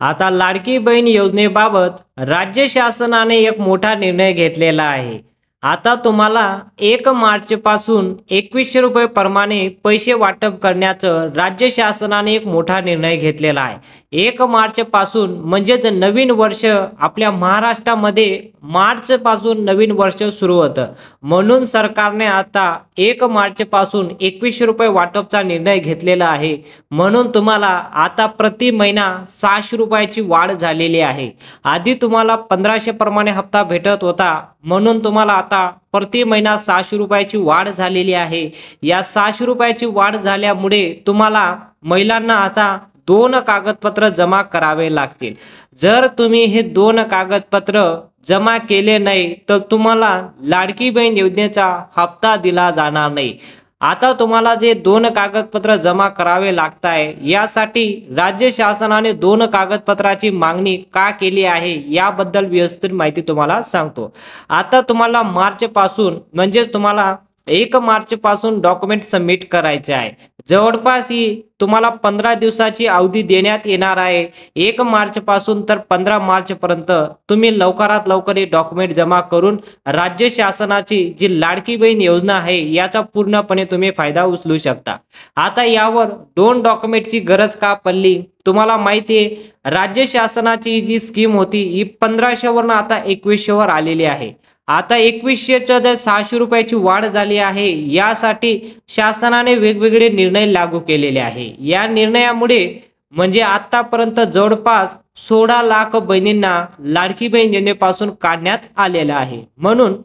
आता लाडकी बहीण योजनेबाबत राज्य शासनाने एक मोठा निर्णय घेतलेला आहे. आता तुम्हाला 1 मार्च पासून 2100 रुपये प्रमाणे पैसे वाटप करण्याचं राज्य शासनाने एक मोठा निर्णय घेतलेला आहे. 1 मार्च पासून म्हणजेच नवीन वर्ष आपल्या महाराष्ट्रामध्ये मार्च पासून नवीन वर्ष सुरू होतं. म्हणून सरकारने आता 1 मार्च पासून 2100 रुपये वाटपचा निर्णय घेतलेला आहे. म्हणून तुम्हाला आता प्रति महिना 600 रुपयाची वाढ झालेली आहे. आधी तुम्हाला 1500 प्रमाणे हप्ता भेटत होता, म्हणून तुम्हाला आता प्रति महिना 600 रुपयाची वाढ झालेली आहे. या 600 रुपयाची वाढ झाल्यामुळे तुम्हाला महिलांना आता 2 कागदपत्र जमा करावे लागतील. जर तुम्ही हे 2 कागदपत्र जमा केले नाही तर तुम्हाला लाडकी बहीण योजनेचा हप्ता दिला जाणार नाही. आता तुम्हाला जे 2 कागदपत्र जमा करावे लागत आहे, यासाठी राज्य शासनाने 2 कागदपत्राची मागणी का केली आहे याबद्दल व्यवस्थित माहिती तुम्हाला सांगतो. आता तुम्हाला मार्च पासून म्हणजेच तुम्हाला 1 मार्च पासून डॉक्युमेंट सबमिट करायचे आहे. जवळपास ही तुम्हाला 15 दिवसाची अवधी देण्यात येणार आहे. 1 मार्च पासून तर 15 मार्च पर्यंत तुम्ही लवकरात लवकर हे डॉक्युमेंट जमा करून राज्य शासनाची जी लाडकी बहीण योजना आहे याचा पूर्णपणे तुम्ही फायदा उचलू शकता. आता यावर 2 डॉक्युमेंटची गरज का पडली तुम्हाला माहिती आहे. राज्य शासनाची जी स्कीम होती ही 1500 वरून आता 2100 वर आलेली आहे. आता 2100च्या जर 600 रुपयाची वाढ झाली आहे, यासाठी शासनाने वेगवेगळे निर्णय लागू केलेले आहे. या निर्णयामुळे म्हणजे आतापर्यंत जवळपास 16 लाख बहिणींना लाडकी बहीण योजनेपासून काढण्यात आलेला आहे. म्हणून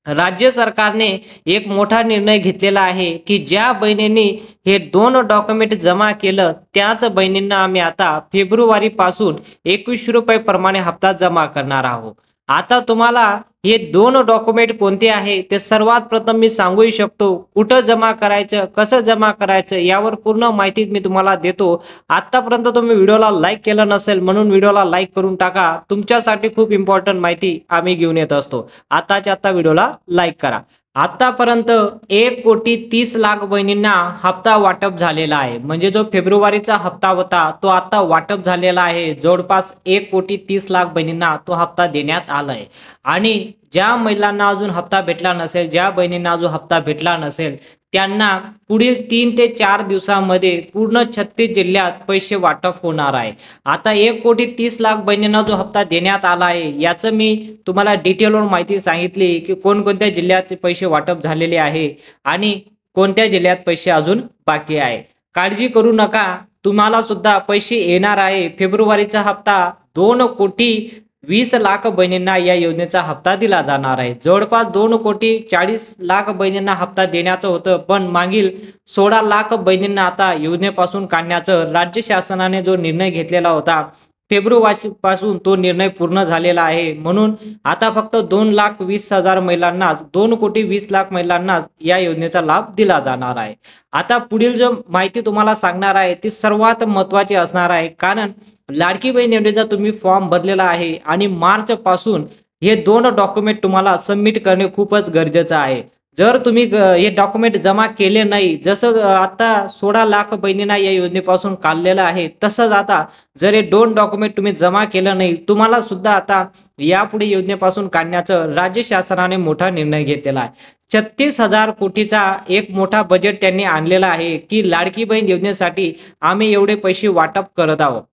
राज्य सरकारने एक मोठा निर्णय घेतलेला आहे की ज्या बहिणींनी हे 2 डॉक्युमेंट जमा केलं त्याच बहिणींना आम्ही आता फेब्रुवारी पासून 2100 रुपये प्रमाणे हप्ता जमा करणार आहोत. आता तुम्हाला हे 2 डॉक्युमेंट कोणते आहे ते सर्वात प्रथम मी सांगू शकतो. कुठं जमा करायचं, कसं जमा करायचं यावर पूर्ण माहिती मी तुम्हाला देतो. आतापर्यंत तुम्ही व्हिडिओला लाईक केलं नसेल म्हणून व्हिडिओला लाईक करून टाका. तुमच्यासाठी खूप इम्पॉर्टंट माहिती आम्ही घेऊन येत असतो. आताच्या आता व्हिडिओला लाईक करा. आतापर्यंत 1,30,00,000 बहिणींना हप्ता वाटप झालेला आहे. म्हणजे जो फेब्रुवारीचा हप्ता होता तो आता वाटप झालेला आहे. जवळपास 1,30,00,000 बहिणींना तो हप्ता देण्यात आलाय. आणि ज्या महिलांना अजून हप्ता भेटला नसेल, ज्या बहिणींना अजून हप्ता भेटला नसेल त्यांना पुढील 3 ते 4 दिवसांमध्ये पूर्ण 36 जिल्ह्यात पैसे वाटप होणार आहे. आता 1,30,00,000 बहिणींना जो हप्ता देण्यात आला आहे याचं मी तुम्हाला डिटेलवर माहिती सांगितली की कोणकोणत्या जिल्ह्यात पैसे वाटप झालेले आहे आणि कोणत्या जिल्ह्यात पैसे अजून बाकी आहे. काळजी करू नका, तुम्हाला सुद्धा पैसे येणार आहे. फेब्रुवारीचा हप्ता 2,20,00,000 बहिणींना या योजनेचा हप्ता दिला जाणार आहे. जवळपास 2,40,00,000 बहिणींना हप्ता देण्याचं होतं, पण मागील 16 लाख बहिणींना आता योजनेपासून काढण्याचं राज्य शासनाने जो निर्णय घेतलेला होता फेब्रुवारी पासून तो निर्णय पूर्ण झालेला आहे. म्हणून आता फक्त 2,20,000 महिलांनाच 2,20,00,000 महिलांनाच या योजनेचा लाभ दिला जाणार आहे. आता पुढील जो माहिती तुम्हाला सांगणार आहे ती सर्वात महत्त्वाची असणार आहे, कारण लाडकी बहीण योजनेचा तुम्ही फॉर्म भरलेला आहे आणि मार्च पासून हे 2 डॉक्युमेंट तुम्हाला सबमिट करणे खूपच गरजेचं आहे. जर तुम्ही हे डॉक्युमेंट जमा केले नाही, जसं आता 16 लाख बहिणींना या योजनेपासून काढलेलं आहे, तसंच आता जर हे 2 डॉक्युमेंट तुम्ही जमा केलं नाही तुम्हाला सुद्धा आता यापुढे योजनेपासून काढण्याचं राज्य शासनाने मोठा निर्णय घेतलेला आहे. 36,000 कोटीचा एक मोठा बजेट त्यांनी आणलेला आहे की लाडकी बहीण योजनेसाठी आम्ही एवढे पैसे वाटप करत आहोत.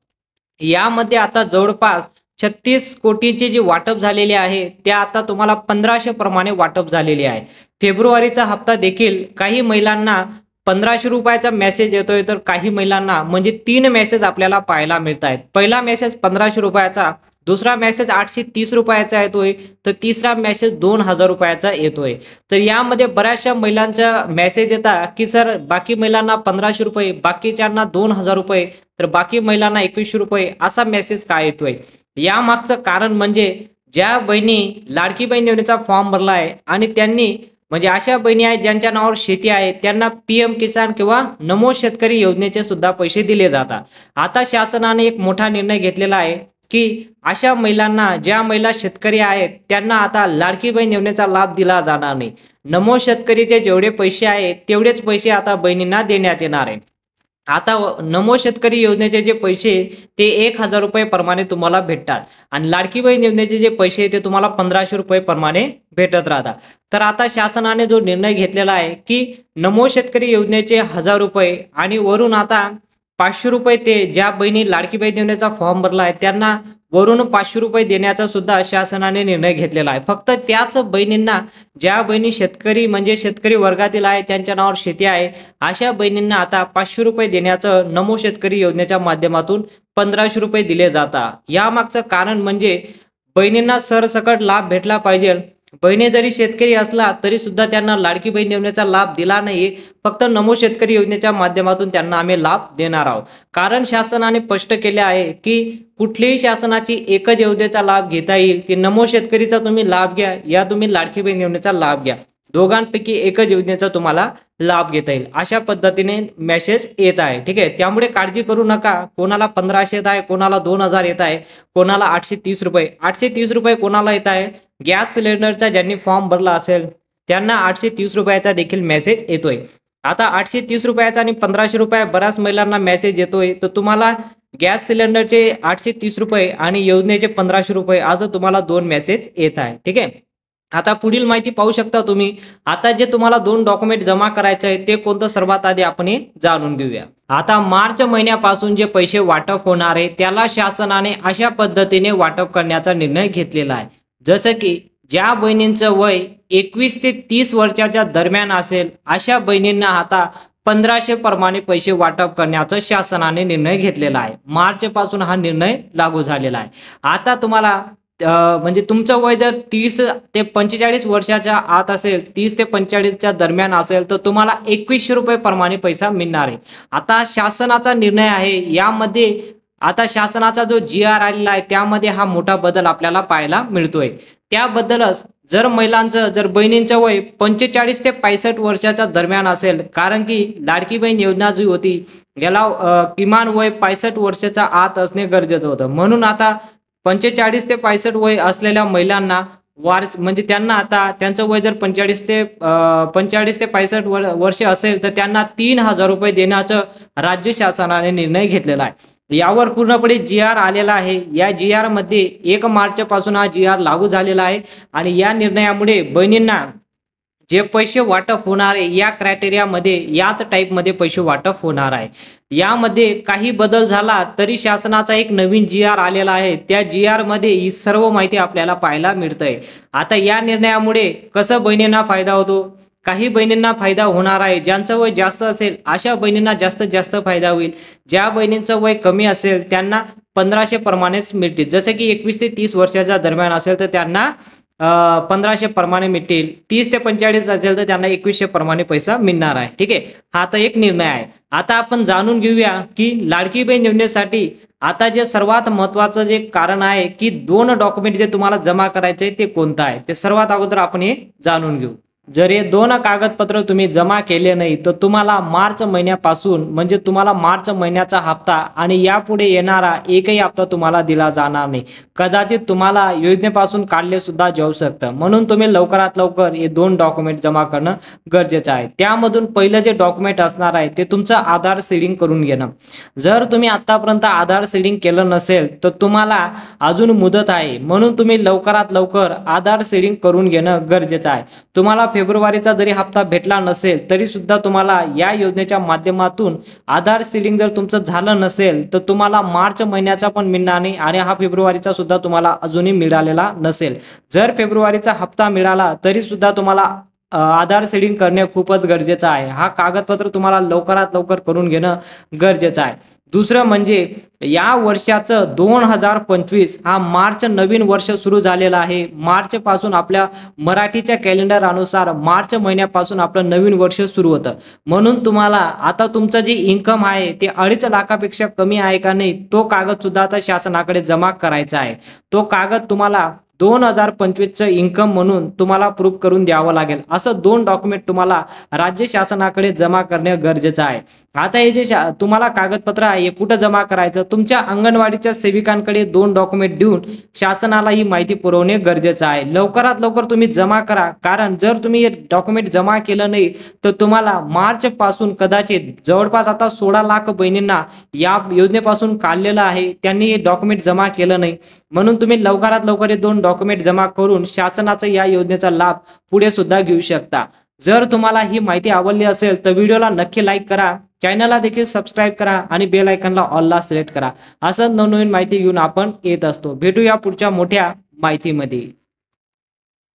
यामध्ये आता जवळपास 36 कोटीचे जे वाटप झालेले आहे त्या आता तुम्हाला 1500 प्रमाणे वाटप झालेले आहे. फेब्रुवारीचा हप्ता देखील काही महिलांना 1500 रुपयाचा मेसेज येतोय, तर काही महिलांना म्हणजे 3 मेसेज आपल्याला पाहायला मिळत आहेत. पहिला मेसेज 1500 रुपयाचा, दुसरा मेसेज 830 रुपयाचा येतोय, तर तिसरा मेसेज 2000 रुपयाचा येतोय. तर यामध्ये बऱ्याचशा महिलांचा मेसेज येतात की सर बाकी महिलांना 1500 रुपये, बाकीच्यांना 2000 रुपये, तर बाकी महिलांना 2100 रुपये असा मेसेज का येतोय. यामागचं कारण म्हणजे ज्या बहिणी लाडकी बहीण योजनेचा फॉर्म भरला आहे आणि त्यांनी म्हणजे अशा बहिणी आहेत ज्यांच्या नावावर शेती आहे त्यांना PM किसान किंवा नमो शेतकरी योजनेचे सुद्धा पैसे दिले जातात. आता शासनाने एक मोठा निर्णय घेतलेला आहे की अशा महिलांना, ज्या महिला शेतकरी आहेत त्यांना आता लाडकी बहीण योजनेचा लाभ दिला जाणार नाही. नमो शेतकरीचे जेवढे पैसे आहेत तेवढेच पैसे आता बहिणींना देण्यात येणार आहे. आता नमो शेतकरी योजनेचे जे पैसे ते 1,000 रुपये प्रमाणे तुम्हाला भेटतात आणि लाडकी बहीण योजनेचे जे पैसे ते तुम्हाला 1,500 रुपये प्रमाणे भेटत राहतात. तर आता शासनाने जो निर्णय घेतलेला आहे की नमो शेतकरी योजनेचे 1,000 रुपये आणि वरून आता 500 रुपये ते ज्या बहिणी लाडकी बहीण योजनेचा फॉर्म भरला आहे त्यांना वरून 500 रुपये देण्याचा सुद्धा शासनाने निर्णय घेतलेला आहे. फक्त त्याच बहिणींना ज्या बहिणी शेतकरी म्हणजे शेतकरी वर्गातील आहे, त्यांच्या नावावर शेती आहे, अशा बहिणींना आता 500 रुपये देण्याचं नमो शेतकरी योजनेच्या माध्यमातून 1,500 रुपये दिले जातात. यामागचं कारण म्हणजे बहिणींना सरसकट लाभ भेटला पाहिजे. बहिणी जरी शेतकरी असला तरी सुद्धा त्यांना लाडकी बहीण योजनेचा लाभ दिला नाही. फक्त नमो शेतकरी योजनेच्या माध्यमातून त्यांना आम्ही लाभ देणार आहोत. कारण शासनाने स्पष्ट केले आहे की कुठलीही शासनाची एकच योजनेचा लाभ घेता येईल, ती नमो शेतकरीचा तुम्ही लाभ घ्या या तुम्ही लाडकी बहीण योजनेचा लाभ घ्या. दोघांपैकी एकच योजनेचा तुम्हाला लाभ घेता येईल अशा पद्धतीने मेसेज येत आहे. ठीक आहे, त्यामुळे काळजी करू नका. कोणाला 1,500 येत आहे, कोणाला 2,000 येत आहे, कोणाला 830 रुपये. 830 रुपये कोणाला येत आहे? गॅस सिलेंडरचा ज्यांनी फॉर्म भरला असेल त्यांना 830 रुपयाचा देखील मेसेज येतोय. आता 830 रुपयाचा आणि 1,500 रुपये बऱ्याच महिलांना मेसेज येतोय. तर तुम्हाला गॅस सिलेंडरचे 830 रुपये आणि योजनेचे 1,500 रुपये असं तुम्हाला 2 मेसेज येत आहे. ठीक आहे, आता पुढील माहिती पाहू शकता तुम्ही. आता जे तुम्हाला 2 डॉक्युमेंट जमा करायचे आहे ते कोणतं सर्वात आधी आपण जाणून घेऊया. आता मार्च महिन्यापासून जे पैसे वाटप होणार आहे त्याला शासनाने अशा पद्धतीने वाटप करण्याचा निर्णय घेतलेला आहे. जसं की ज्या बहिणींचं वय 21 ते 30 वर्षाच्या दरम्यान असेल अशा बहिणींना आता 1,500 प्रमाणे पैसे वाटप करण्याचा शासनाने निर्णय घेतलेला आहे. मार्च पासून हा निर्णय लागू झालेला आहे. आता तुम्हाला म्हणजे तुमचं वय जर 30 ते 45 वर्षाच्या आत असेल, 30 ते 45च्या दरम्यान असेल तर तुम्हाला 2,100 रुपये प्रमाणे पैसा मिळणार आहे. आता शासनाचा निर्णय आहे यामध्ये आता शासनाचा जो GR आलेला आहे त्यामध्ये हा मोठा बदल आपल्याला पाहायला मिळतोय. त्याबद्दलच जर महिलांचं जर बहिणींचं वय 45 ते 65 वर्षाच्या दरम्यान असेल, कारण की लाडकी बहीण योजना जी होती याला किमान वय 65 वर्षाच्या आत असणे गरजेचं होतं. म्हणून आता 45 ते 65 वय असलेल्या महिलांना म्हणजे त्यांना आता त्यांचं वय जर 45 ते 65 वर्ष असेल तर त्यांना 3,000 रुपये देण्याचं राज्य शासनाने निर्णय घेतलेला आहे. यावर पूर्णपणे GR आलेला आहे. या GR मध्ये 1 मार्च पासून हा GR लागू झालेला आहे आणि या निर्णयामुळे बहिणींना जे पैसे वाटप होणार आहे या क्रायटेरियामध्ये याच टाईपमध्ये पैसे वाटप होणार आहे. यामध्ये काही बदल झाला तरी शासनाचा एक नवीन GR आलेला आहे. त्या GR मध्ये ही सर्व माहिती आपल्याला पाहायला मिळते. आता या निर्णयामुळे कसं बहिणींना फायदा होतो? काही बहिणींना फायदा होणार आहे. ज्यांचं वय जास्त असेल अशा बहिणींना जास्तीत जास्त फायदा होईल. ज्या बहिणींचं वय कमी असेल त्यांना 1,500 प्रमाणेच मिळतील. जसे की 21 ते 30 वर्षाच्या दरम्यान असेल तर त्यांना 1,500 प्रमाणे मिळतील. 30 ते 45 असेल तर त्यांना 2,100 प्रमाणे पैसा मिळणार आहे. ठीक आहे, हा आता एक निर्णय आहे. आता आपण जाणून घेऊया की लाडकी बहीण योजनेसाठी आता जे सर्वात महत्वाचं जे कारण आहे की 2 डॉक्युमेंट जे तुम्हाला जमा करायचे ते कोणतं आहे ते सर्वात अगोदर आपण हे जाणून घेऊ. जर हे 2 कागदपत्र तुम्ही जमा केले नाही तर तुम्हाला मार्च महिन्यापासून म्हणजे तुम्हाला मार्च महिन्याचा हप्ता आणि यापुढे येणारा एकही हप्ता तुम्हाला दिला जाणार नाही. कदाचित तुम्हाला योजनेपासून काढले सुद्धा जाऊ शकतं. म्हणून तुम्ही लवकरात लवकर हे 2 डॉक्युमेंट जमा करणं गरजेचं आहे. त्यामधून पहिलं जे डॉक्युमेंट असणार आहे ते तुमचं आधार सीडिंग करून घेणं. जर तुम्ही आतापर्यंत आधार सीडिंग केलं नसेल तर तुम्हाला अजून मुदत आहे. म्हणून तुम्ही लवकरात लवकर आधार सीडिंग करून घेणं गरजेचं आहे. तुम्हाला फेब्रुवारीचा जरी हप्ता भेटला नसेल तरी सुद्धा तुम्हाला या योजनेच्या माध्यमातून आधार सीडिंग जर तुमचं झालं नसेल तर तुम्हाला मार्च महिन्याचा पण मिळणार नाही आणि हा फेब्रुवारीचा सुद्धा तुम्हाला अजूनही मिळालेला नसेल. जर फेब्रुवारीचा हप्ता मिळाला तरी सुद्धा तुम्हाला आधार सीडिंग करणे खूपच गरजेचं आहे. हा कागदपत्र तुम्हाला लवकरात लवकर करून घेणं गरजेचं आहे. दुसरं म्हणजे या वर्षाचं 2025 हा मार्च नवीन वर्ष सुरू झालेला आहे. मार्च पासून आपल्या मराठीच्या कॅलेंडर अनुसार मार्च महिन्यापासून आपलं नवीन वर्ष सुरू होतं. म्हणून तुम्हाला आता तुमचं जे इन्कम आहे ते 2.5 लाखापेक्षा कमी आहे का नाही तो कागद सुद्धा आता शासनाकडे जमा करायचा आहे. तो कागद तुम्हाला 2025चं इन्कम म्हणून तुम्हाला प्रूफ करून द्यावं लागेल. असं 2 डॉक्युमेंट तुम्हाला राज्य शासनाकडे जमा करणे गरजेचं आहे. आता हे जे तुम्हाला कागदपत्र आहे आहे, कुठं जमा करायचं, तुमच्या अंगणवाडीच्या सेविकांकडे 2 डॉक्युमेंट देऊन शासनाला ही माहिती पुरवणे गरजेचं आहे. लवकरात लवकर तुम्ही जमा करा, कारण जर तुम्ही हे डॉक्युमेंट जमा केलं नाही तर तुम्हाला मार्च पासून कदाचित जवळपास आता 16 लाख बहिणींना या योजनेपासून काढलेलं आहे, त्यांनी हे डॉक्युमेंट जमा केलं नाही. म्हणून तुम्ही लवकरात लवकर हे 2 डॉक्युमेंट जमा करून शासनाचा या योजनेचा लाभ पुढे सुद्धा घेऊ शकता. जर तुम्हाला ही माहिती आवडली असेल तर व्हिडिओला नक्की लाईक करा, चॅनलला देखील सबस्क्राईब करा आणि बेल आयकॉनला ऑलला सिलेक्ट करा. असं नवनवीन माहिती घेऊन आपण येत असतो. भेटूया पुढच्या मोठ्या माहितीमध्ये.